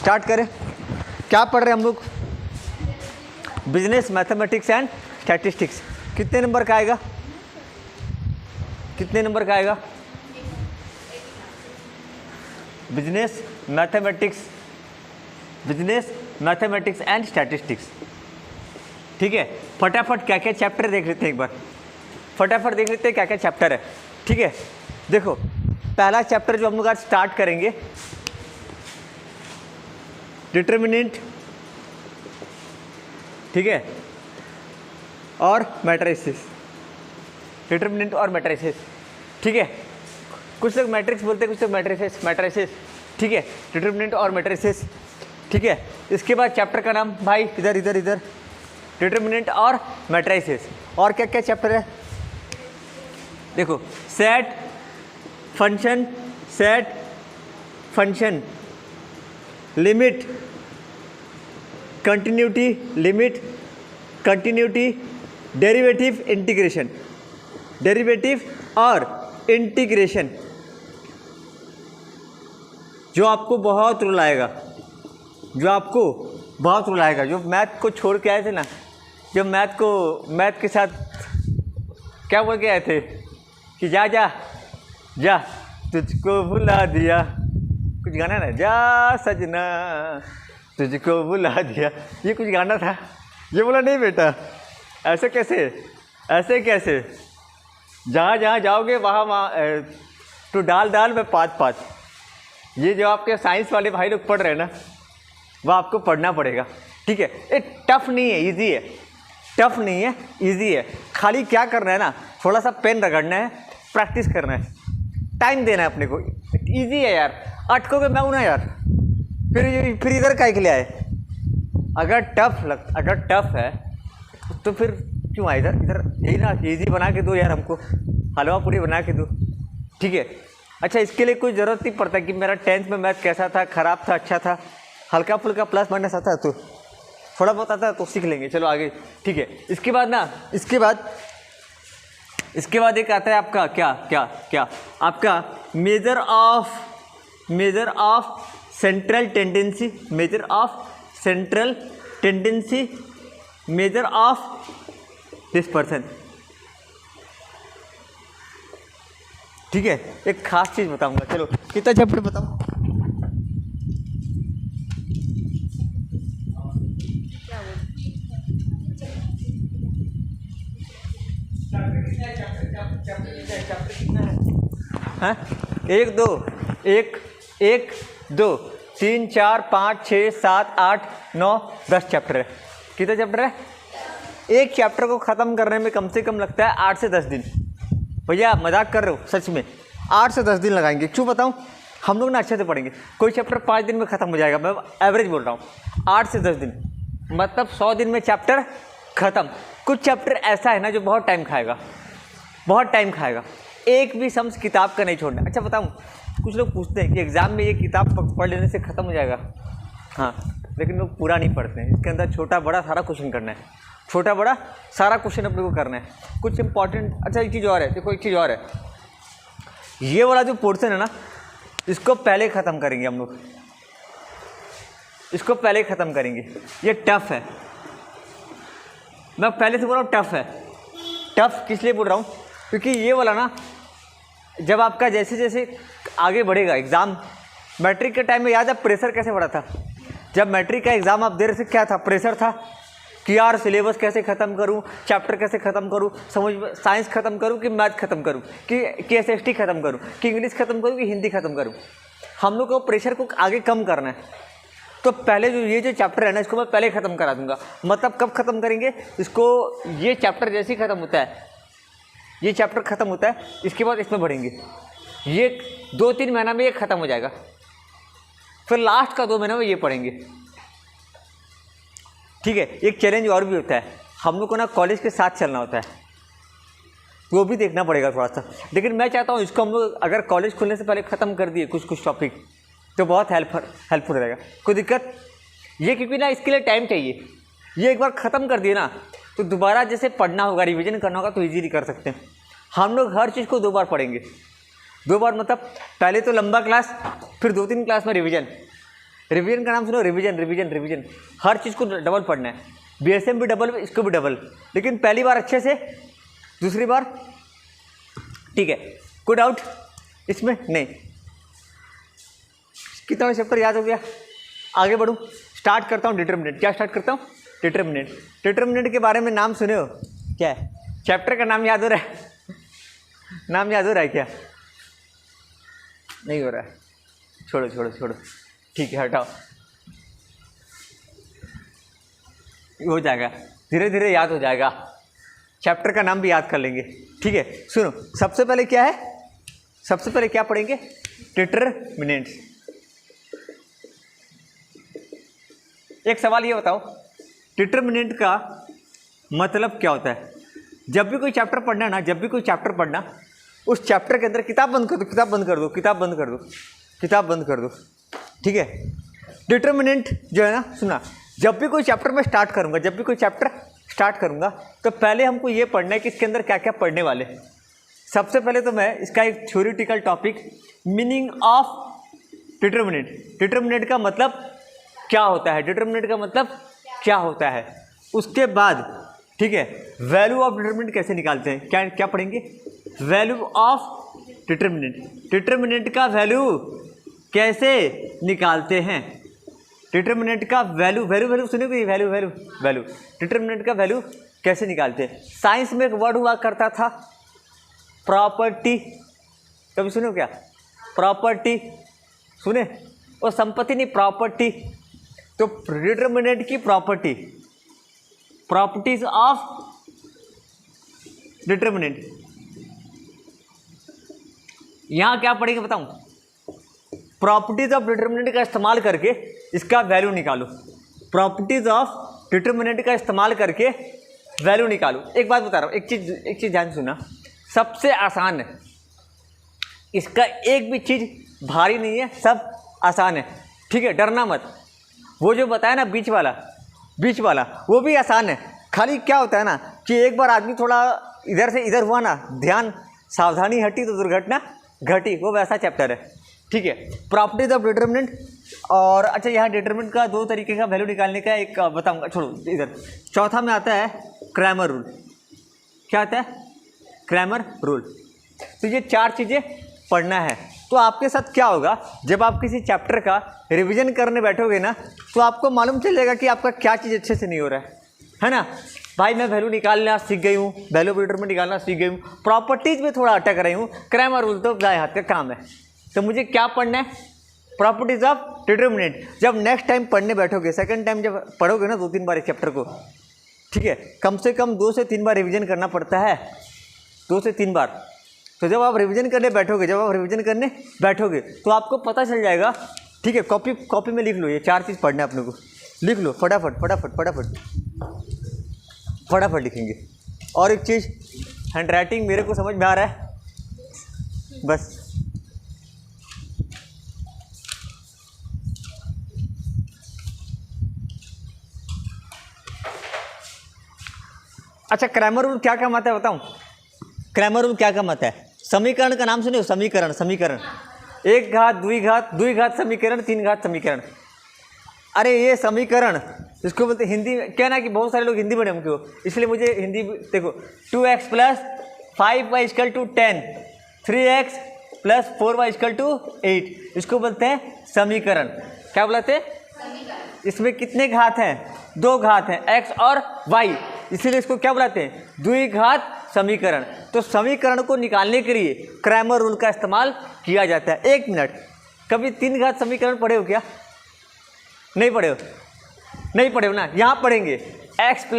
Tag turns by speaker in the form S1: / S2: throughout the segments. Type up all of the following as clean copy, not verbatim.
S1: Start करें। क्या पढ़ रहे हैं हम लोग? Business mathematics and statistics. कितने नंबर का आएगा? कितने नंबर का आएगा? Business mathematics and statistics. ठीक है, फटाफट क्या क्या चैप्टर देख लेते हैं, एक बार फटाफट देख लेते हैं क्या क्या चैप्टर है। ठीक है, देखो पहला चैप्टर जो हम लोग आज स्टार्ट करेंगे, डिटरमिनेंट, ठीक है, और मैट्रिसेस। डिटरमिनेंट और मैट्रिसेस, ठीक है। कुछ लोग मैट्रिक्स बोलते हैं, कुछ लोग मैट्रिसेस, ठीक है। डिटरमिनेंट और मैट्रिसेस, ठीक है। इसके बाद चैप्टर का नाम भाई इधर इधर इधर, डिटरमिनेंट और मैट्रिसेस। और क्या क्या चैप्टर है देखो, set function, limit, continuity, derivative, और इंटीग्रेशन, जो आपको बहुत रुलाएगा, जो मैथ को छोड़ के आए थे ना, जब मैथ के साथ क्या बोल के आए थे कि जा तुझको भुला दिया, कुछ गाना ना, जा सजना तुझको भुला दिया, ये कुछ गाना था। ये बोला नहीं बेटा, ऐसे कैसे, जहाँ जाओगे वहाँ तो डाल में 5-5। ये जो आपके साइंस वाले भाई लोग पढ़ रहे हैं ना, वह आपको पढ़ना पड़ेगा, ठीक है। ये टफ नहीं है, ईजी है। खाली क्या करना है ना, थोड़ा सा पेन रगड़ना है, प्रैक्टिस करना है, टाइम देना है अपने को। ईजी है यार, अटकोगे मैं हूँ ना यार, फिर इधर काहे के लिए आए? अगर टफ है तो फिर क्यों आए इधर? यही ना, ईजी बना के दो यार हमको, हलवा पूरी बना के दो, ठीक है। अच्छा, इसके लिए कोई ज़रूरत नहीं पड़ता कि मेरा 10th में मैथ कैसा था, ख़राब था, अच्छा था, हल्का फुल्का प्लस माइनस आता है तो थोड़ा बहुत आता है तो सीख लेंगे, चलो आगे, ठीक है। इसके बाद एक आता है आपका क्या आपका measure of central tendency, measure of dispersion, ठीक है। एक खास चीज़ बताऊंगा, चलो कितना चैप्टर बताओ? हाँ, 1 2 3 4 5 6 7 8 9 10 चैप्टर है। कितने चैप्टर है? एक चैप्टर को ख़त्म करने में कम से कम लगता है 8 से 10 दिन। भैया मजाक कर रहे हो? सच में 8 से 10 दिन लगाएंगे। क्यों बताऊँ? हम लोग ना अच्छे से पढ़ेंगे। कोई चैप्टर 5 दिन में ख़त्म हो जाएगा, मैं एवरेज बोल रहा हूँ। 8 से 10 दिन मतलब 100 दिन में चैप्टर ख़त्म। कुछ चैप्टर ऐसा है ना जो बहुत टाइम खाएगा, एक भी सम्स किताब का नहीं छोड़ना। अच्छा बताऊँ, कुछ लोग पूछते हैं कि एग्ज़ाम में ये किताब पढ़ लेने से ख़त्म हो जाएगा। हाँ, लेकिन लोग पूरा नहीं पढ़ते हैं। इसके अंदर छोटा बड़ा सारा क्वेश्चन करना है, अपने को करना है। कुछ इंपॉर्टेंट, अच्छा एक चीज़ और है, देखो एक चीज़ और है, ये वाला जो पोर्शन है ना, इसको पहले ख़त्म करेंगे हम लोग, ये टफ है। मैं पहले से बोल रहा हूँ टफ है। टफ किस लिए बोल रहा हूँ? क्योंकि ये वाला ना, जब आपका जैसे जैसे आगे बढ़ेगा एग्ज़ाम, मैट्रिक के टाइम में याद है प्रेशर कैसे बढ़ा था? जब मैट्रिक का एग्ज़ाम आप दे रहे थे, क्या था? प्रेशर था कि यार सिलेबस कैसे ख़त्म करूँ, चैप्टर कैसे ख़त्म करूँ, समझ में साइंस ख़त्म करूँ कि मैथ ख़त्म करूँ, कि SST ख़त्म करूँ, कि इंग्लिश ख़त्म करूँ, कि हिंदी ख़त्म करूँ। हम लोग को प्रेशर को आगे कम करना है, तो पहले ये जो चैप्टर है ना, इसको मैं पहले ख़त्म करा दूंगा। मतलब कब ख़त्म करेंगे इसको? ये चैप्टर जैसे ही ख़त्म होता है, ये चैप्टर ख़त्म होता है, इसके बाद इसमें बढ़ेंगे। ये 2-3 महीना में ये ख़त्म हो जाएगा, फिर लास्ट का 2 महीना में ये पढ़ेंगे, ठीक है। एक चैलेंज और भी होता है, हम लोग को ना कॉलेज के साथ चलना होता है, वो भी देखना पड़ेगा थोड़ा सा। लेकिन मैं चाहता हूँ इसको हम लोग अगर कॉलेज खुलने से पहले ख़त्म कर दिए कुछ टॉपिक, तो बहुत हेल्पफुल रहेगा। कोई दिक्कत ये, क्योंकि ना इसके लिए टाइम चाहिए। ये एक बार ख़त्म कर दिए ना, तो दोबारा जैसे पढ़ना होगा, रिवीजन करना होगा, तो इजीली कर सकते हैं। हम लोग हर चीज़ को 2 बार पढ़ेंगे। 2 बार मतलब पहले तो लंबा क्लास, फिर 2-3 क्लास में रिवीजन, रिवीजन का नाम सुनो, रिवीजन रिवीजन रिवीजन, हर चीज़ को डबल पढ़ना है। बीएसएम भी डबल, इसको भी डबल, लेकिन पहली बार अच्छे से, दूसरी बार ठीक है। कोई डाउट इसमें? नहीं। कितना चैप्टर याद हो गया? आगे बढ़ूँ, स्टार्ट करता हूँ डिटर्मिनेंट। क्या स्टार्ट करता हूँ? डिटर्मिनेंट। डिटर्मिनेंट के बारे में नाम सुने हो क्या है? चैप्टर का नाम याद हो रहा है? नाम याद हो रहा है क्या? नहीं हो रहा है, छोड़ो छोड़ो छोड़ो, ठीक है हटाओ, हो जाएगा, धीरे धीरे याद हो जाएगा। चैप्टर का नाम भी याद कर लेंगे, ठीक है। सुनो, सबसे पहले क्या है, सबसे पहले क्या पढ़ेंगे? डिटर्मिनेंट्स। एक सवाल ये बताओ, डिटर्मिनेंट का मतलब क्या होता है? जब भी कोई चैप्टर पढ़ना ना, जब भी कोई चैप्टर पढ़ना, उस चैप्टर के अंदर किताब बंद कर दो, किताब बंद कर दो, किताब बंद कर दो, किताब बंद कर दो, ठीक है। डिटर्मिनेंट जो है ना, सुना, जब भी कोई चैप्टर मैं स्टार्ट करूंगा, जब भी कोई चैप्टर स्टार्ट करूंगा, तो पहले हमको ये पढ़ना है कि इसके अंदर क्या क्या पढ़ने वाले हैं। सबसे पहले तो मैं इसका एक theoretical topic, meaning of determinant. Determinant का मतलब क्या होता है, डिटर्मिनेंट का मतलब क्या होता है। उसके बाद ठीक है, वैल्यू ऑफ डिटर्मिनेंट कैसे निकालते हैं, क्या क्या पढ़ेंगे? वैल्यू ऑफ डिटर्मिनेंट, डिटर्मिनेंट का वैल्यू कैसे निकालते हैं। डिटर्मिनेंट का वैल्यू, वैल्यू वैल्यू सुने कोई? वैल्यू वैल्यू वैल्यू, डिटर्मिनेंट का वैल्यू कैसे निकालते हैं। साइंस में एक वर्ड हुआ करता था प्रॉपर्टी, कभी सुने हो क्या? प्रॉपर्टी सुने? और संपत्ति नहीं, प्रॉपर्टी। तो डिटर्मिनेंट की प्रॉपर्टी, प्रॉपर्टीज ऑफ डिटर्मिनेंट, यहां क्या पढ़ेंगे बताऊं? प्रॉपर्टीज ऑफ डिटर्मिनेंट का इस्तेमाल करके इसका वैल्यू निकालो। प्रॉपर्टीज ऑफ डिटर्मिनेंट का इस्तेमाल करके वैल्यू निकालो। एक बात बता रहा हूं, एक चीज ध्यान सुना, सबसे आसान है, इसका एक भी चीज भारी नहीं है, सब आसान है, ठीक है। डरना मत। वो जो बताया ना बीच वाला वो भी आसान है। खाली क्या होता है ना कि एक बार आदमी थोड़ा इधर से इधर हुआ ना, ध्यान, सावधानी हटी तो दुर्घटना घटी, वो वैसा चैप्टर है, ठीक है। Properties of determinant. और अच्छा, यहाँ डिटर्मिनेंट का दो तरीके का वैल्यू निकालने का एक बताऊंगा, छोड़ो इधर। चौथा में आता है क्रैमर रूल। क्या आता है? Cramer rule. तो ये चार चीज़ें पढ़ना है। तो आपके साथ क्या होगा, जब आप किसी चैप्टर का रिवीजन करने बैठोगे ना, तो आपको मालूम चलेगा कि आपका क्या चीज़ अच्छे से नहीं हो रहा है ना। भाई मैं वैल्यू निकालना सीख गई हूँ, वैल्यू ऑफ डिटर्मिनेंट निकालना सीख गई हूँ, प्रॉपर्टीज में थोड़ा अटक रही हूँ, क्रैमर रूल तो दाएं हाथ का काम है। तो मुझे क्या पढ़ना है? Properties of determinant. जब नेक्स्ट टाइम पढ़ने बैठोगे, सेकंड टाइम जब पढ़ोगे ना 2-3 बार इस चैप्टर को, ठीक है, कम से कम 2 से 3 बार रिवीजन करना पड़ता है, 2 से 3 बार। तो जब आप रिवीजन करने बैठोगे तो आपको पता चल जाएगा, ठीक है। कॉपी में लिख लो, ये 4 चीज़ पढ़ना है अपने को, लिख लो फटाफट फटाफट फटाफट फटाफट लिखेंगे। और एक चीज़, हैंडराइटिंग मेरे को समझ में आ रहा है बस। अच्छा, क्रैमर रूल क्या काम आता है बताऊं? क्रैमर रूल क्या काम आता है? समीकरण का नाम सुने हो? समीकरण, एक घात, द्विघात समीकरण, 3 घात समीकरण। अरे ये समीकरण, इसको बोलते हिंदी में क्या ना, कि बहुत सारे लोग हिंदी मीडियम के हो, इसलिए मुझे हिंदी देखो। 2x + 5y = 10, 3x + 4y = 8, इसको बोलते हैं समीकरण। क्या बोलते हैं? इसमें कितने घात हैं? 2 घात हैं, x और y, इसीलिए इसको क्या बुलाते हैं? द्विघात समीकरण। तो समीकरण को निकालने के लिए क्रैमर रूल का इस्तेमाल किया जाता है। 1 मिनट, कभी 3 घात समीकरण पढ़े हो क्या? नहीं पढ़े हो ना? यहाँ पढ़ेंगे x +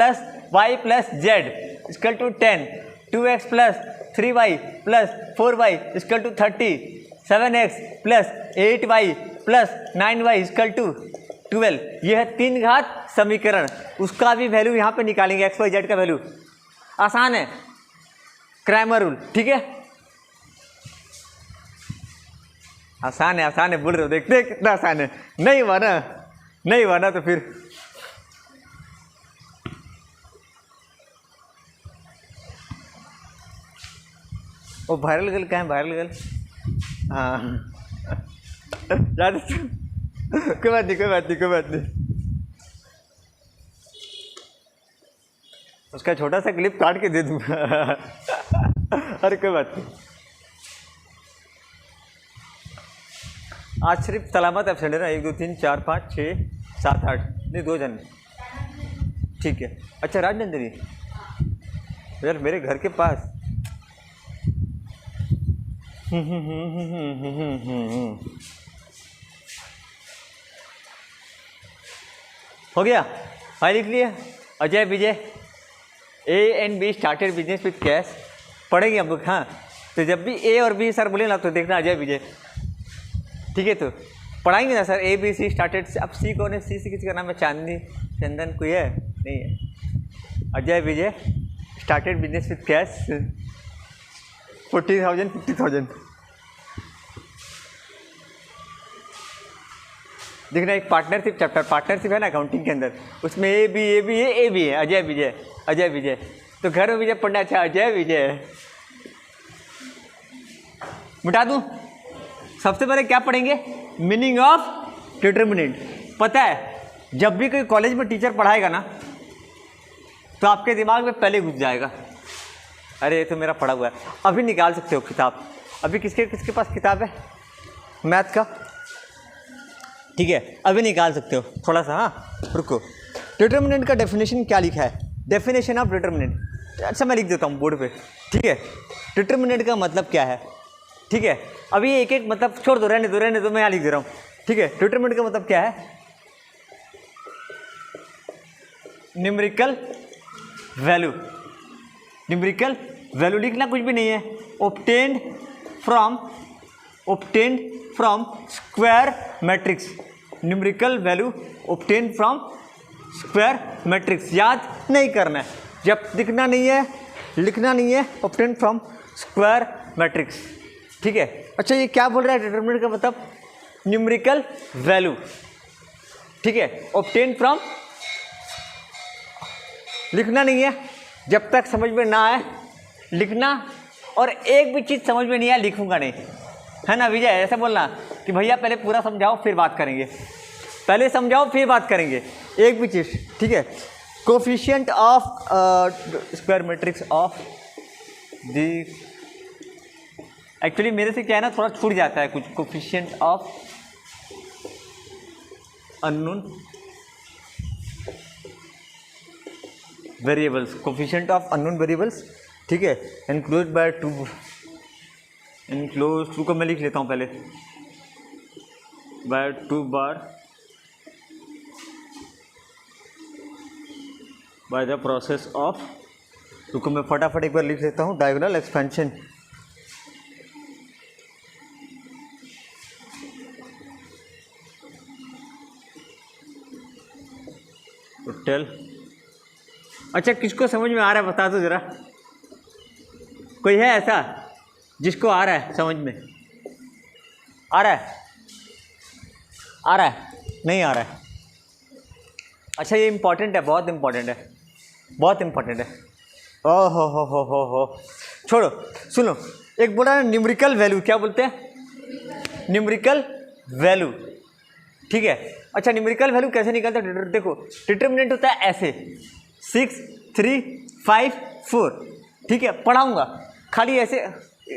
S1: y + z = 10, 2x + 3y + 4y = 30, 7x + 8y + 9y = 12। यह है 3 घात समीकरण, उसका भी वैल्यू यहाँ पे निकालेंगे, x y z का वैल्यू। आसान है, क्रैमर रूल, ठीक है। आसान है बोल रहे हो, देखते हैं कितना आसान है। नहीं हुआ ना तो फिर वो वायरल गर्ल, कहाँ है वायरल गर्ल? हाँ कोई बात नहीं, कोई बात नहीं, कोई बात नहीं। उसका छोटा सा क्लिप काट के दे दूंगा। अरे कोई बात नहीं। आज सिर्फ सलामत एब्सेंट है ना, 1 2 3 4 5 6 7 8 नहीं 2 जन, ठीक है। अच्छा राजनंदिनी यार मेरे घर के पास हो गया, फाइल लिख लिया। Ajay Vijay A and B started business with cash, पढ़ेंगे हम लोग। हाँ तो जब भी ए और बी सर बोले ना तो देखना अजय विजय, ठीक है। तो पढ़ाएंगे ना sir, A B C started. अब सी कौन है? सी से किसी का नाम है? चांदनी, चंदन, कोई है? नहीं है। Ajay Vijay started business with cash 40,000 50,000। देखना एक पार्टनरशिप चैप्टर, पार्टनरशिप है ना अकाउंटिंग के अंदर, उसमें ए बी है, अजय विजय, अजय विजय। तो घर में विजय पढ़ना, अच्छा अजय विजय मिटा दूँ। सबसे पहले क्या पढ़ेंगे? Meaning of determinant. पता है जब भी कोई कॉलेज में टीचर पढ़ाएगा ना तो आपके दिमाग में पहले घुस जाएगा, अरे ये तो मेरा पढ़ा हुआ है। अभी निकाल सकते हो किताब, अभी किसके पास किताब है मैथ का? ठीक है अभी निकाल सकते हो थोड़ा सा। हाँ रुको, डिटरमिनेंट का डेफिनेशन क्या लिखा है? डेफिनेशन ऑफ डिटरमिनेंट, अच्छा मैं लिख देता हूँ बोर्ड पे, ठीक है। डिटरमिनेंट का मतलब क्या है? ठीक है अभी एक एक मतलब छोड़ दो, रहने दो, मैं यहाँ लिख दे रहा हूँ, ठीक है। डिटरमिनेंट का मतलब क्या है? न्यूमेरिकल वैल्यू, न्यूमेरिकल वैल्यू लिखना कुछ भी नहीं है। Obtained from square matrix, numerical value obtained from square matrix. याद नहीं करना है, जब दिखना नहीं है लिखना नहीं है, ऑब्टेन्ड फ्रॉम स्क्वायर मैट्रिक्स, ठीक है। अच्छा ये क्या बोल रहा है? डिटरमिनेंट का मतलब न्यूमेरिकल वैल्यू, ठीक है, ऑब्टेन्ड फ्रॉम, लिखना नहीं है जब तक समझ में ना आए लिखना, और एक भी चीज़ समझ में नहीं आए लिखूंगा नहीं, है ना विजय? ऐसा बोलना कि भैया पहले पूरा समझाओ फिर बात करेंगे, पहले समझाओ फिर बात करेंगे, एक भी चीज़, ठीक है। Coefficient of square matrix of the, actually मेरे से क्या है ना थोड़ा छूट जाता है कुछ। Coefficient of unknown variables, coefficient of unknown variables, ठीक है। Enclose by two, enclose two को मैं लिख लेता हूँ पहले, बाय 2 बार बाय द प्रोसेस ऑफ, रुको मैं फटाफट एक बार लिख लेता हूँ, डायगोनल एक्सपेंशन, टोटल। अच्छा किसको समझ में आ रहा है बता दो ज़रा, कोई है ऐसा जिसको आ रहा है समझ में? आ रहा है? आ रहा है? नहीं आ रहा है? अच्छा ये इम्पॉर्टेंट है, बहुत इम्पॉर्टेंट है, बहुत इम्पॉर्टेंट है। ओह हो, छोड़ो, सुनो, एक बोला ना न्यूमेरिकल वैल्यू, क्या बोलते हैं? न्यूमेरिकल वैल्यू, ठीक है। अच्छा न्यूमेरिकल वैल्यू कैसे निकलता है? देखो डिटरमिनेंट होता है ऐसे 6 3 5 4, ठीक है, पढ़ाऊंगा खाली ऐसे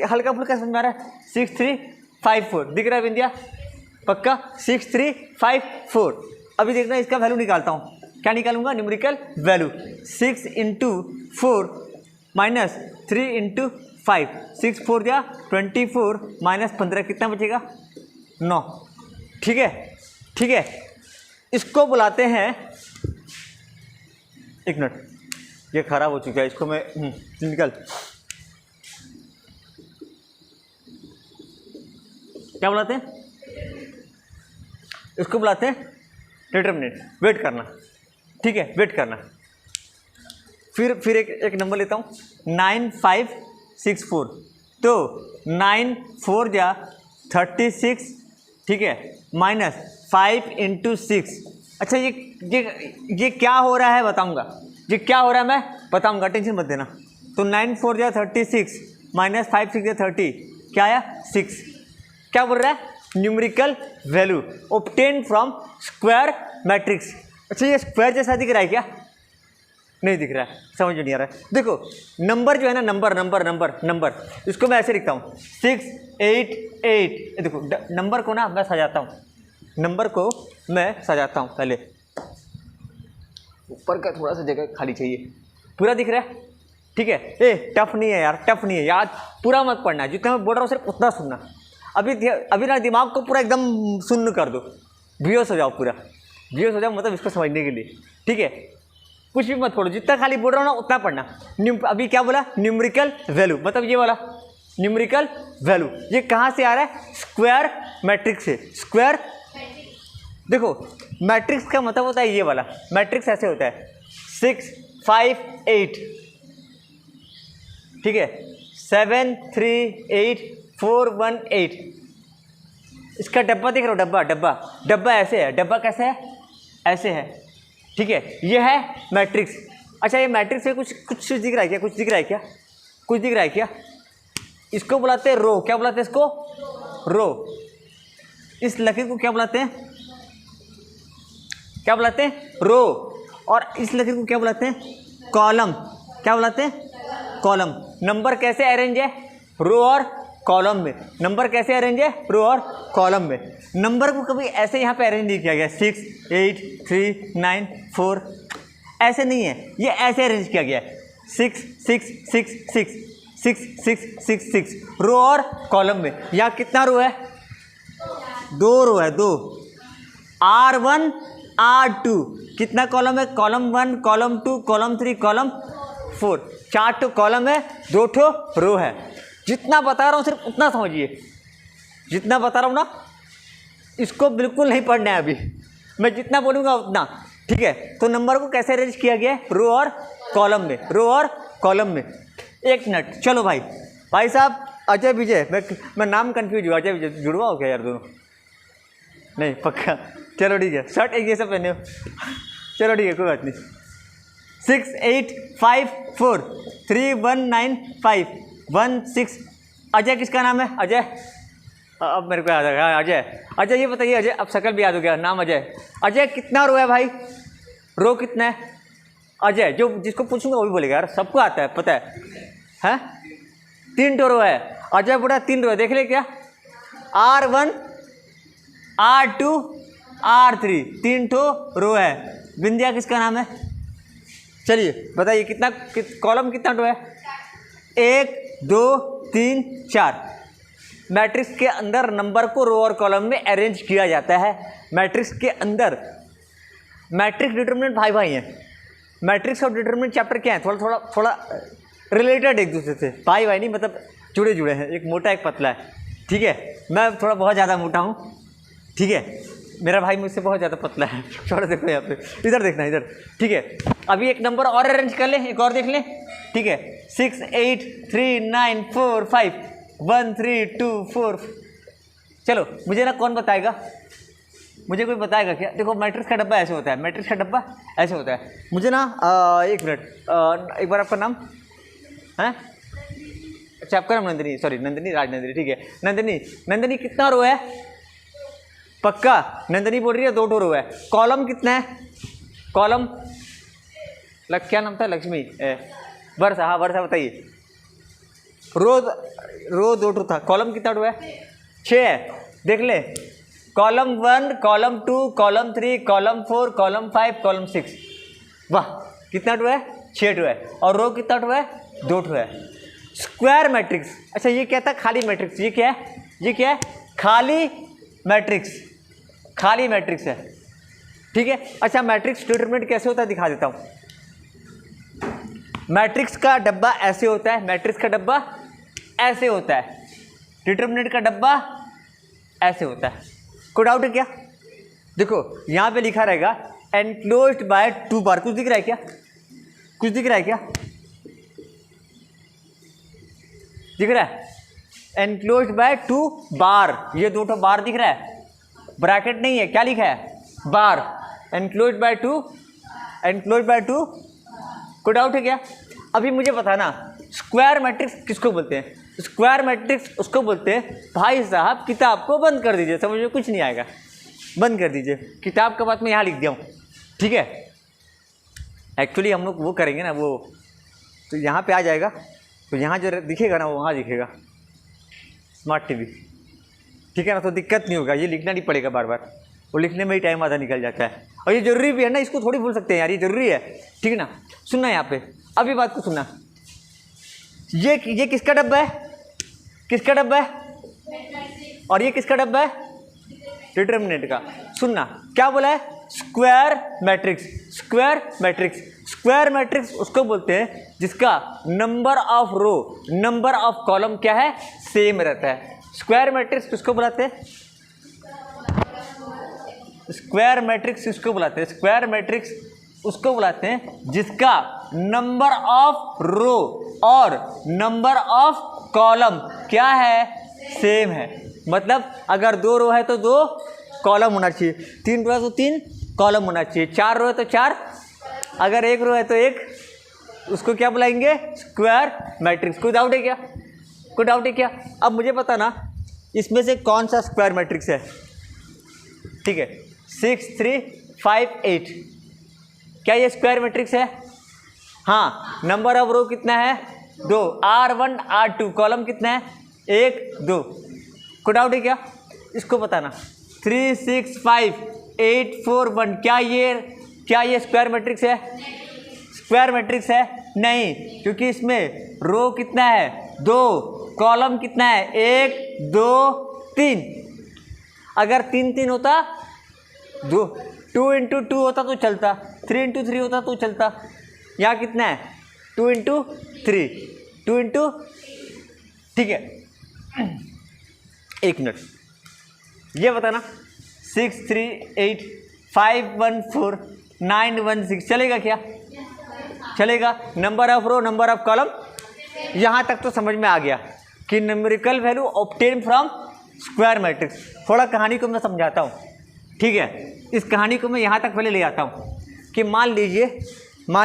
S1: हल्का फुल्का समझ में आ रहा है? 6 3 5 4 दिख रहा है बिंदिया? पक्का 6 3 5 4। अभी देखना इसका वैल्यू निकालता हूँ, क्या निकालूंगा? न्यूमेरिकल वैल्यू 6 × 4 माइनस 3 × 5, 6 4 या 24 माइनस 15 कितना बचेगा? 9, ठीक है, ठीक है। इसको बुलाते हैं, एक मिनट ये खराब हो चुका है, इसको मैं निकल, क्या बुलाते हैं? इसको बुलाते हैं डिटरमिनेंट। वेट करना, ठीक है, वेट करना। फिर एक नंबर लेता हूँ 9564, तो 9 4 या 36, ठीक है, माइनस 5 × 6। अच्छा ये क्या हो रहा है बताऊंगा, ये क्या हो रहा है मैं बताऊंगा, टेंशन मत देना। तो 9 4 या 36 माइनस 5 6 या 30, क्या आया? 6। क्या बोल रहा है? Numerical value obtain from square matrix. अच्छा ये स्क्वायर जैसा दिख रहा है क्या? नहीं दिख रहा है, समझ नहीं आ रहा है। देखो नंबर जो है ना, नंबर इसको मैं ऐसे लिखता हूँ 6 8 8। देखो नंबर को ना मैं सजाता हूँ, पहले ऊपर का थोड़ा सा जगह खाली चाहिए। पूरा दिख रहा है? ठीक है। टफ नहीं है यार, टफ नहीं है, याद पूरा मत पढ़ना है, जितना मैं बोल रहा हूँ सिर्फ उतना सुनना। अभी ना दिमाग को पूरा एकदम सुन्न कर दो, बेहोश हो जाओ, पूरा बेहोश हो जाओ, मतलब इसको समझने के लिए। ठीक है, कुछ भी मत पढ़ो, जितना खाली बोल रहा हूँ ना उतना पढ़ना। अभी क्या बोला? न्यूमेरिकल वैल्यू, मतलब ये वाला न्यूमेरिकल वैल्यू ये कहाँ से आ रहा है? स्क्वायर मैट्रिक्स से। स्क्वायर देखो मैट्रिक्स का मतलब होता है ये वाला मैट्रिक्स, ऐसे होता है 6 5 8। ठीक है, 7 3 8 4 1 8। इसका डब्बा देख रहे हो? डब्बा ऐसे है। डब्बा कैसे है? ऐसे है। ठीक है, ये है मैट्रिक्स। अच्छा ये मैट्रिक्स में कुछ दिख रहा है क्या? कुछ दिख रहा है क्या? इसको बुलाते हैं रो। क्या बुलाते हैं इसको? रो। इस लकीर को क्या बुलाते हैं? रो। और इस लकीर को क्या बुलाते हैं? कॉलम। क्या बुलाते हैं? कॉलम। नंबर कैसे अरेंज है? रो और कॉलम में। नंबर कैसे अरेंज है? रो और कॉलम में। नंबर को कभी ऐसे यहाँ पे अरेंज नहीं किया गया 6 8 3 9 4, ऐसे नहीं है, ये ऐसे अरेंज किया गया है 6 6 6 6 6 6 6 6 रो और कॉलम में। यहाँ कितना रो है? 2 रो है, 2। R1 R2 कितना कॉलम है? Column 1 column 2 column 3 column 4। 4 ठो कॉलम है, 2 ठो रो है। जितना बता रहा हूँ सिर्फ उतना समझिए, जितना बता रहा हूँ ना इसको बिल्कुल नहीं पढ़ना है अभी, मैं जितना बोलूँगा उतना। ठीक है, तो नंबर को कैसे अरेंज किया गया है? रो और कॉलम में। एक मिनट, चलो भाई साहब अजय विजय, मैं नाम कंफ्यूज हुआ। अजय विजय जुड़वा हो क्या यार दोनों? नहीं पक्का, चलो ठीक है, शर्ट एक जैसा पहने हो, चलो ठीक है, कोई बात नहीं। 6 8 5 4 3 1 9 5 1 6। अजय किसका नाम है? अजय, अब मेरे को याद आ गया। अजय ये बताइए, अजय अब शकल भी याद हो गया, नाम अजय कितना रो है भाई? रो कितना है? अजय जो जिसको पूछूंगा वो भी बोलेगा यार, सबको आता है, पता है? 3 ठो रो है। अजय बोला 3 रो है, देख ले क्या? R1 R2 R3 3 ठो रो है। बिंदिया किसका नाम है? चलिए बताइए कितना कॉलम कितना ठो है? 1 2 3 4। मैट्रिक्स के अंदर नंबर को रो और कॉलम में अरेंज किया जाता है। मैट्रिक्स के अंदर मैट्रिक्स डिटरमिनेंट भाई हैं। मैट्रिक्स और डिटरमिनेंट चैप्टर क्या है? थोड़ा रिलेटेड एक दूसरे से, भाई नहीं मतलब जुड़े हैं, एक मोटा एक पतला है। ठीक है, मैं थोड़ा बहुत ज़्यादा मोटा हूँ। ठीक है, मेरा भाई मुझसे बहुत ज़्यादा पतला है। थोड़ा देखो यहाँ पे, इधर देखना इधर। ठीक है, अभी एक नंबर और अरेंज कर लें, एक और देख लें। ठीक है, 6 8 3 9 4 5 1 3 2 4। चलो मुझे ना कौन बताएगा? मुझे कोई बताएगा क्या? देखो मैट्रिक्स का डब्बा ऐसे होता है, मुझे ना एक मिनट, एक बार आपका नाम है? अच्छा आपका नाम नंदिनी, सॉरी नंदिनी, राजनंदिनी। ठीक है, नंदिनी कितना रो है? पक्का नंदिनी बोल रही है 2 ठो रो है। कॉलम कितना है? कॉलम क्या नाम था? लक्ष्मी, वर्षा। हाँ वर्षा बताइए। रो 2 ठो था, कॉलम कितना ठो है? 6 है। देख ले, column 1 column 2 column 3 column 4 column 5 column 6। वाह, कितना ठो है? 6 ठो है। और रो कितना ठो है? 2 ठो है। Square matrix. अच्छा ये क्या था? खाली मैट्रिक्स। ये क्या है? खाली मैट्रिक्स है। ठीक है, अच्छा मैट्रिक्स डिटरमिनेंट कैसे होता है दिखा देता हूँ। मैट्रिक्स का डब्बा ऐसे होता है, डिटरमिनेंट का डब्बा ऐसे होता है। कोई डाउट है क्या? देखो यहाँ पे लिखा रहेगा एनक्लोज्ड बाय 2 बार। कुछ दिख रहा है क्या? दिख रहा है? एनक्लोज्ड बाय 2 बार, ये 2 ठो बार दिख रहा है, ब्रैकेट नहीं है, क्या लिखा है? बार। Enclosed by 2। कोई डाउट है क्या? अभी मुझे बताना स्क्वायर मैट्रिक्स किसको बोलते हैं? स्क्वायर मैट्रिक्स उसको बोलते हैं भाई साहब किताब को बंद कर दीजिए, समझ में कुछ नहीं आएगा, बंद कर दीजिए, किताब का बात मैं यहाँ लिख दिया हूँ, ठीक है। एक्चुअली हम लोग वो करेंगे ना, वो तो यहाँ पे आ जाएगा, तो यहाँ जो दिखेगा ना वो वहाँ दिखेगा स्मार्ट टीवी, ठीक है ना, तो दिक्कत नहीं होगा, ये लिखना नहीं पड़ेगा बार बार, वो लिखने में ही टाइम आधा निकल जाता है, और ये जरूरी भी है ना, इसको थोड़ी भूल सकते हैं यार, ये जरूरी है, ठीक है ना। सुनना यहाँ पे, अभी बात को सुनना, ये किसका डब्बा है, किसका डब्बा है, और ये किसका डब्बा है, डिटरमिनेंट का। सुनना क्या बोला है, square matrix, square matrix, square matrix उसको बोलते हैं जिसका number of row, number of column क्या है, सेम रहता है। स्क्वायर मैट्रिक्स किसको बुलाते हैं, स्क्वायर मैट्रिक्स किसको बुलाते हैं, स्क्वायर मैट्रिक्स उसको बुलाते हैं जिसका नंबर ऑफ रो और नंबर ऑफ कॉलम क्या है, सेम है। मतलब अगर 2 रो है तो 2 कॉलम होना चाहिए, 3 रो है तो 3 कॉलम होना चाहिए, 4 रो है तो 4, अगर 1 रो है तो 1, उसको क्या बुलाएंगे, स्क्वायर मैट्रिक्स। कोई डाउट है क्या, कोई डाउट है क्या? अब मुझे पता ना इसमें से कौन सा स्क्वायर मैट्रिक्स है, ठीक है। 6 3 5 8, क्या ये स्क्वायर मैट्रिक्स है? हाँ। नंबर ऑफ रो कितना है, 2, R1 R2, कॉलम कितना है, 1 2। कोई डाउट है क्या, इसको बताना। 3 6 5 8 4 1, क्या ये स्क्वायर मैट्रिक्स है, स्क्वायर मैट्रिक्स है? नहीं, क्योंकि इसमें रो कितना है, 2, कॉलम कितना है, 1 2 3। अगर 3 3 होता, 2 × 2 होता तो चलता, 3 × 3 होता तो चलता। यहाँ कितना है, 2 × 3, 2 × ठीक है। 1 मिनट, ये बताना 6 3 8 5 1 4 9 1 6 चलेगा क्या, चलेगा। Number of row number of column, यहाँ तक तो समझ में आ गया कि numerical value obtain from square matrix. थोड़ा कहानी को मैं समझाता हूँ, ठीक है। इस कहानी को मैं यहाँ तक पहले ले आता हूँ कि मान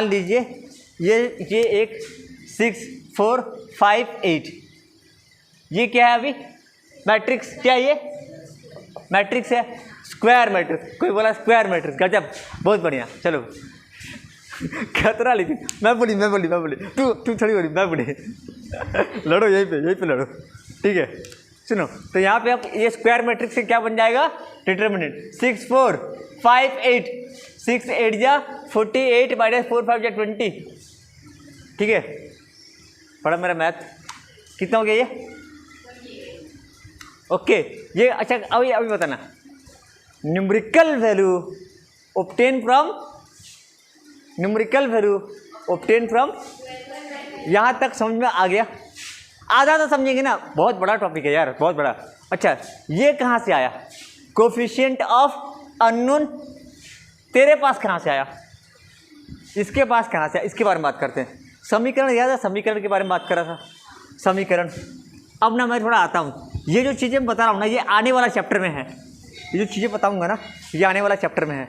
S1: लीजिए ये एक 6 4 5 8, ये क्या है अभी, मैट्रिक्स, क्या ये मैट्रिक्स है, स्क्वायर मैट्रिक्स। कोई बोला स्क्वायर मैट्रिक्स, गजब, बहुत बढ़िया, चलो खतरा। लेकिन मैं बोली तू थोड़ी बोली, मैं बोली लड़ो यहीं पे लड़ो, ठीक है। सुनो, तो यहाँ पे आप ये स्क्वायर मैट्रिक्स से क्या बन जाएगा, डिटरमिनेंट। 6 4 5 8, 6 8 जा 48 - 4 5 जा 20, ठीक है। पढ़ा मेरा मैथ, कितना हो गया ये, ओके। ये अच्छा, अभी बताना, न्यूमेरिकल वैल्यू ऑब्टेन फ्रॉम, यहाँ तक समझ में आ गया? आधा तो समझेंगे ना, बहुत बड़ा टॉपिक है यार, बहुत बड़ा। अच्छा, ये कहाँ से आया, कोफिशिएंट ऑफ अननोन तेरे पास कहाँ से आया, इसके पास कहाँ से आया, इसके बारे में बात करते हैं। समीकरण याद है, समीकरण के बारे में बात कर रहा था, समीकरण। अब ना मैं थोड़ा आता हूँ, ये जो चीज़ें बता रहा हूँ ना, ये आने वाला चैप्टर में है, ये जो चीज़ें बताऊँगा ना, ये आने वाला चैप्टर में है,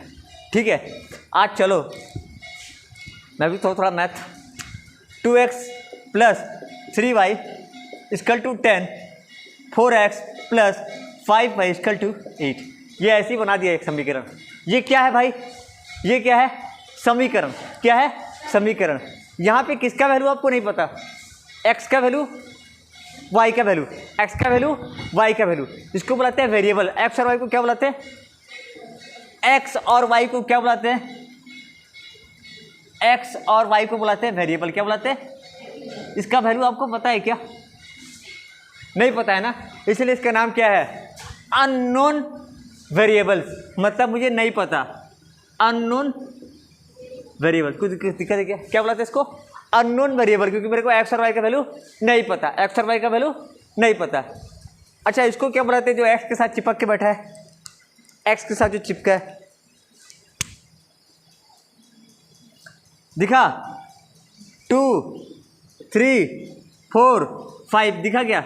S1: ठीक है। आज चलो मैं भी थोड़ा math. 2x + 3y = 10, 4x + 5y = 8, ये ऐसे ही बना दिया एक समीकरण। ये क्या है भाई, ये क्या है, समीकरण। क्या है, समीकरण। यहाँ पे किसका वैल्यू आपको नहीं पता, x का वैल्यू, y का वैल्यू, x का वैल्यू, y का वैल्यू, इसको बुलाते हैं वेरिएबल। x और y को क्या बुलाते हैं, x और y को क्या बुलाते हैं, x और y को बुलाते हैं वेरिएबल। क्या बुलाते हैं, इसका वैल्यू आपको पता है क्या, नहीं पता है ना, इसलिए इसका नाम क्या है, अननोन वेरिएबल्स। मतलब मुझे नहीं पता, अननोन वेरिएबल। कुछ दिक्कत है क्या बुलाते हैं इसको, अननोन वेरिएबल, क्योंकि मेरे को x और y का वैल्यू नहीं पता, x और y का वैल्यू नहीं पता। अच्छा, इसको क्या बुलाते हैं जो x के साथ चिपक के बैठा है, x के साथ जो चिपका है, दिखा 2 3 4 5, दिखा क्या,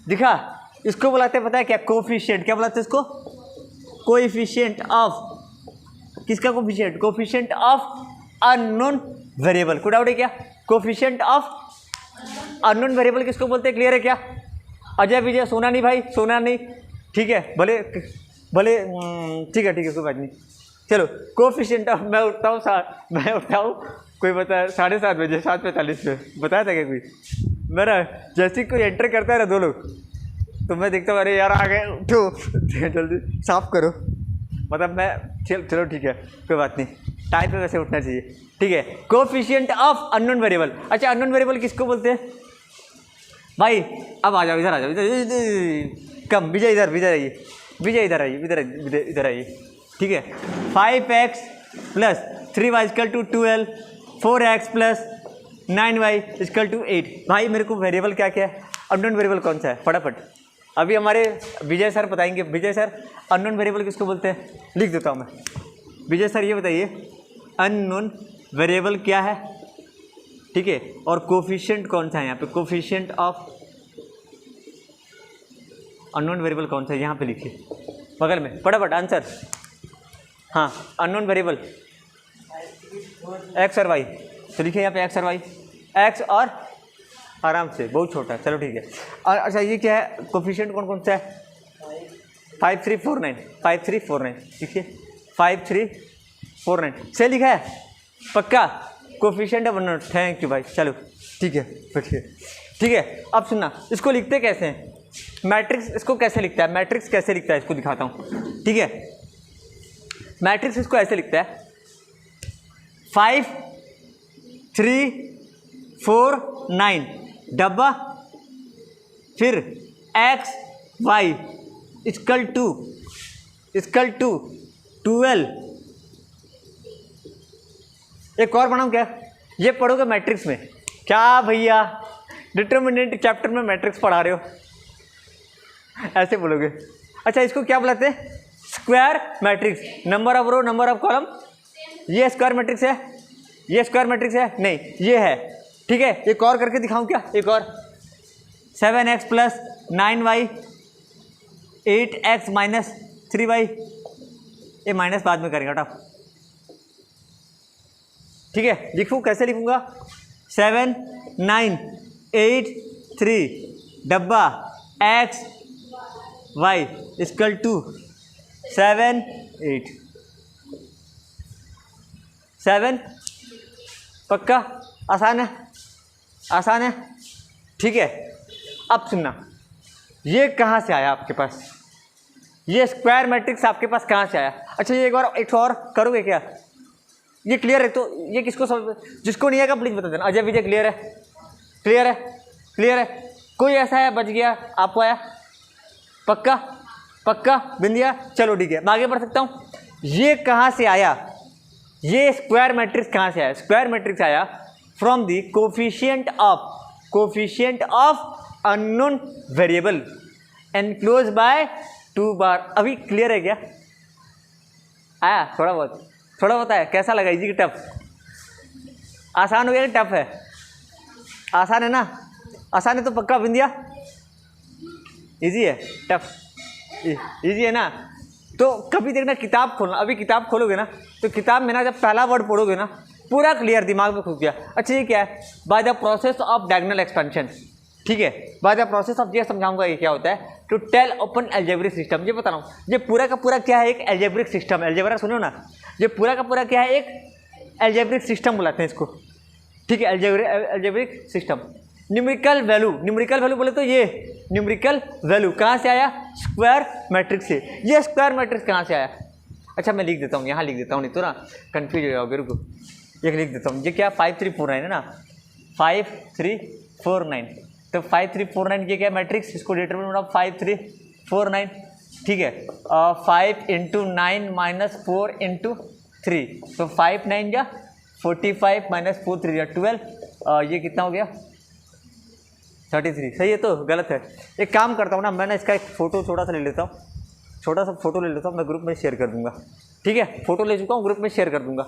S1: दिखा। इसको बुलाते हैं पता है क्या, कोफिशिएंट। क्या बुलाते हैं इसको, कोएफिशिएंट ऑफ, किसका coefficient, coefficient of unknown variable. कोई डाउट है क्या, कोफिशिएंट ऑफ अननोन वेरिएबल किसको बोलते हैं, क्लियर है क्या? अजय विजय, सोना नहीं भाई, सोना नहीं, ठीक है, भले भले ठीक है कोई बात नहीं। चलो कोफिशिएंट ऑफ, मैं उठता हूँ कोई बता 7:30 बजे, 7:45 पे बताया था क्या कोई? मेरा जैसे कोई एंटर करता है ना 2 लोग, तो मैं देखता हूँ अरे यार आ गए, उठो जल्दी साफ करो, मतलब मैं चलो ठीक है कोई बात नहीं, टाइम पे वैसे उठना चाहिए, ठीक है। कोफिशिएंट ऑफ अननोन वेरिएबल, अच्छा अननोन वेरिएबल किसको बोलते हैं भाई? अब आ जाओ, इधर आ जाओ, इधर कम, विजय इधर, विजय आइए, विजय इधर आइए, इधर आइए, ठीक है। 5x + 3y = 12, 4x + 9y = 8। भाई मेरे को वेरिएबल क्या क्या है, अननोन वेरिएबल कौन सा है, फटाफट अभी हमारे विजय सर बताएंगे। विजय सर अननोन वेरिएबल किसको बोलते हैं, लिख देता हूँ मैं। विजय सर ये बताइए अननोन वेरिएबल क्या है, ठीक है, और कोफिशिएंट कौन सा है यहाँ पे, कोफिशिएंट ऑफ अननोन वेरिएबल कौन सा है, यहाँ पे लिखिए बगल में, फटाफट आंसर। हाँ अननोन वेरिएबल एक्स और वाई, तो लिखिए यहाँ पे एक्स और वाई, एक्स और आराम से, बहुत छोटा, चलो ठीक है। और अच्छा ये क्या है, कोफिशिएंट कौन कौन सा है, 5 3 4 9, 5 3 4 9, लिखिए 5 3 4 9, सही लिखा है पक्का, coefficient of unknown, thank you भाई, चलो ठीक है बैठिए, ठीक है। अब सुनना, इसको लिखते कैसे हैं, मैट्रिक्स इसको कैसे लिखता है, मैट्रिक्स कैसे लिखता है इसको दिखाता हूँ, ठीक है। मैट्रिक्स इसको ऐसे लिखता है 5 3 4 9 डब्बा, फिर x y इक्वल टू 12। एक और बनाऊँ क्या, ये पढ़ोगे मैट्रिक्स में, क्या भैया डिटर्मिनेंट चैप्टर में मैट्रिक्स पढ़ा रहे हो, ऐसे बोलोगे। अच्छा इसको क्या बुलाते हैं, square matrix, number of row number of column, ये स्क्वायर मैट्रिक्स है, ये स्क्वायर मैट्रिक्स है नहीं, ये है, ठीक है। एक और करके दिखाऊं क्या, एक और 7x + 9y 8x - 3y, ये माइनस बाद में करेंगे टफ, ठीक है। लिखूँ कैसे लिखूंगा, 7 9 8 3 डब्बा x y = 7 8 7, पक्का, आसान है, आसान है, ठीक है। अब सुनना, ये कहाँ से आया आपके पास, ये स्क्वायर मैट्रिक्स आपके पास कहाँ से आया। अच्छा ये एक और करोगे क्या, ये क्लियर है, तो ये किसको जिसको नहीं आएगा प्लीज़ बता देना। अजय विजय क्लियर है, क्लियर है, क्लियर है, कोई ऐसा है बच गया आपको आया, पक्का पक्का बिंदिया, चलो ठीक है मैं आगे बढ़ सकता हूँ। ये कहाँ से आया, ये स्क्वायर मैट्रिक्स कहाँ से आया, स्क्वायर मैट्रिक्स आया from the coefficient of unknown variable enclose by 2 बार। अभी क्लियर है क्या, आया थोड़ा बहुत आया, कैसा लगा, इजी की टफ, आसान हो गया कि टफ है, आसान है ना, आसान है तो पक्का बिंदिया, इजी है, टफ इजी है ना। तो कभी देखना किताब खोलना, अभी किताब खोलोगे ना तो किताब में ना जब पहला वर्ड पढ़ोगे ना पूरा क्लियर दिमाग में घुस गया। अच्छा ये क्या है, bye the process of diagonal expansion, ठीक है, बाय द प्रोसेस ऑफ, ये समझाऊंगा ये क्या होता है, two tail open algebraic system. ये बता रहा हूँ, ये पूरा का पूरा क्या है, एक एल्जेब्रिक सिस्टम, एल्जेब्रा सुनो ना, ये पूरा का पूरा क्या है, एक एल्जेब्रिक सिस्टम बुलाते हैं इसको, ठीक है, एल्जेब्रिक सिस्टम। न्यूमेरिकल वैल्यू बोले तो ये न्यूमेरिकल वैल्यू कहाँ से आया, स्क्वायर मैट्रिक्स से। ये स्क्वायर मैट्रिक्स कहाँ से आया, अच्छा मैं लिख देता हूँ, यहाँ लिख देता हूँ, नहीं तो ना कन्फ्यूज हो जाओगे, रुको ये लिख देता हूँ। ये क्या 5 3 4 9 है ना, 5 3 4 9, तो 5 3 4 9 ये क्या मैट्रिक्स, इसको डिटरमिनेंट ऑफ 5 3 4 9, ठीक है, 5 × 9 - 4 × 3, तो 5 9 या 45 - 4 3 या 12, ये कितना हो गया 33, सही है, तो गलत है। एक काम करता हूँ ना, मैं ना इसका एक फ़ोटो छोटा सा ले लेता हूँ, छोटा सा फोटो ले लेता हूँ, मैं ग्रुप में शेयर कर दूंगा, ठीक है, फोटो ले चुका हूँ, ग्रुप में शेयर कर दूंगा,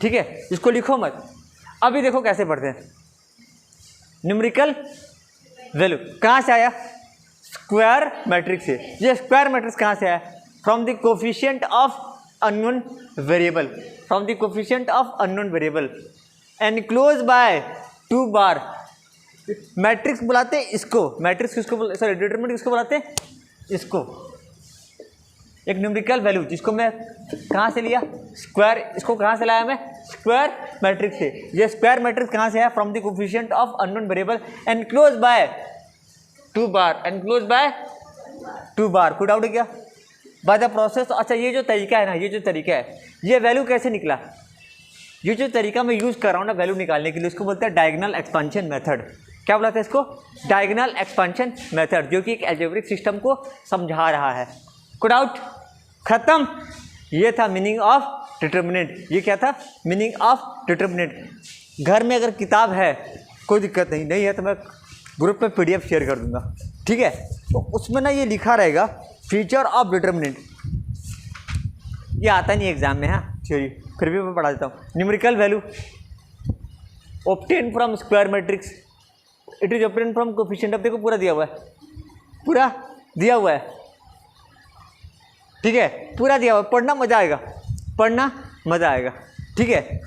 S1: ठीक है, इसको लिखो मत। अभी देखो कैसे पढ़ते हैं, न्यूमेरिकल वैल्यू कहाँ से आया, स्क्वायर मैट्रिक्स से। ये स्क्वायर मैट्रिक्स कहाँ से आया, from the coefficient of unknown variable, from the coefficient of unknown variable enclose by 2 bar matrix बुलाते हैं इसको, मैट्रिक्स किसको, सॉरी डिटरमिनेंट किसको बुलाते हैं, इसको। एक न्यूमेरिकल वैल्यू जिसको मैं कहाँ से लिया, स्क्वायर, इसको कहाँ से लाया मैं, स्क्वायर मैट्रिक्स से। ये स्क्वायर मैट्रिक्स कहाँ से है, from the coefficient of unknown variable enclose by 2 bar, enclose by 2 बार। कोई डाउट है क्या, बाय द प्रोसेस। अच्छा ये जो तरीका है ना, ये जो तरीका है, ये वैल्यू कैसे निकला, ये जो तरीका मैं यूज़ कर रहा हूँ ना वैल्यू निकालने के लिए, इसको बोलते हैं डायगोनल एक्सपेंशन मेथड। क्या बोलते हैं इसको, डायगोनल एक्सपेंशन मेथड, जो कि एक अलजेब्रिक सिस्टम को समझा रहा है। कोई डाउट, खत्म। ये था मीनिंग ऑफ डिटरमिनेंट, ये क्या था, मीनिंग ऑफ डिटरमिनेंट। घर में अगर किताब है कोई दिक्कत नहीं, नहीं है तो मैं ग्रुप पे PDF शेयर कर दूंगा, ठीक है। तो उसमें ना ये लिखा रहेगा फीचर ऑफ डिटरमिनेंट, ये आता नहीं एग्जाम में, हाँ थ्योरी, फिर भी मैं पढ़ा देता हूँ। Numerical value obtain from square matrix, it is obtain from coefficient, अब देखो पूरा दिया हुआ है, पूरा दिया हुआ है, ठीक है, पूरा दिया हुआ है। पढ़ना मजा आएगा, पढ़ना मजा आएगा, ठीक है।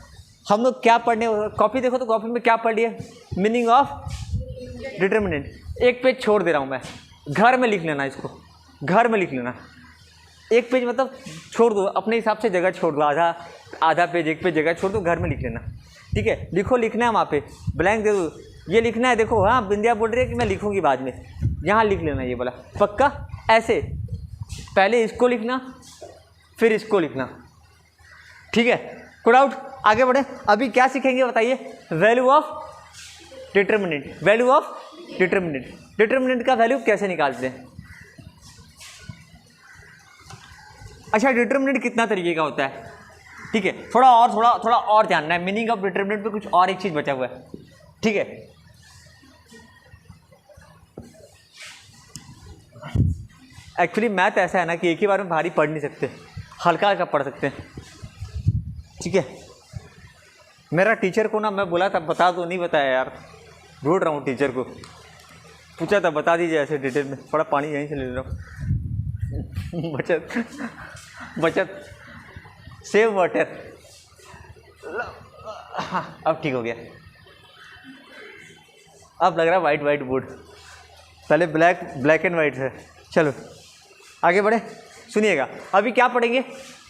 S1: हम लोग क्या पढ़ने, कॉपी देखो तो कॉपी में क्या पढ़ लिए, मीनिंग ऑफ डिटरमिनेंट। एक पेज छोड़ दे रहा हूँ मैं, घर में लिख लेना इसको, घर में लिख लेना। एक पेज मतलब छोड़ दो, अपने हिसाब से जगह छोड़ दो, आधा पेज, एक पेज जगह छोड़ दो, घर में लिख लेना, ठीक है। लिखो, लिखना है वहाँ पे, ब्लैंक दे दो, ये लिखना है। देखो हाँ बिंदिया बोल रही है कि मैं लिखूंगी बाद में, यहाँ लिख लेना ये बोला, पक्का। ऐसे पहले इसको लिखना, फिर इसको लिखना, ठीक है। कोई डाउट, आगे बढ़े। अभी क्या सीखेंगे बताइए, value of determinant, value of determinant, determinant का वैल्यू कैसे निकालते हैं। अच्छा डिटरमिनेंट कितना तरीके का होता है, ठीक है। थोड़ा और जानना है, मीनिंग ऑफ डिटरमिनेंट पे कुछ और एक चीज़ बचा हुआ है, ठीक है। एक्चुअली मैथ ऐसा है ना कि एक ही बार में भारी पढ़ नहीं सकते, हल्का हल्का पढ़ सकते हैं, ठीक है। मेरा टीचर को ना मैं बोला था बता दो, नहीं बताया यार, ढूंढ रहा हूँ टीचर को, पूछा था बता दीजिए ऐसे डिटेल में। थोड़ा पानी यहीं से ले रहा हूँ बचत सेव वाटर, हाँ अब ठीक हो गया, अब लग रहा है वाइट बोर्ड, पहले ब्लैक एंड वाइट है। चलो आगे बढ़े, सुनिएगा। अभी क्या पढ़ेंगे,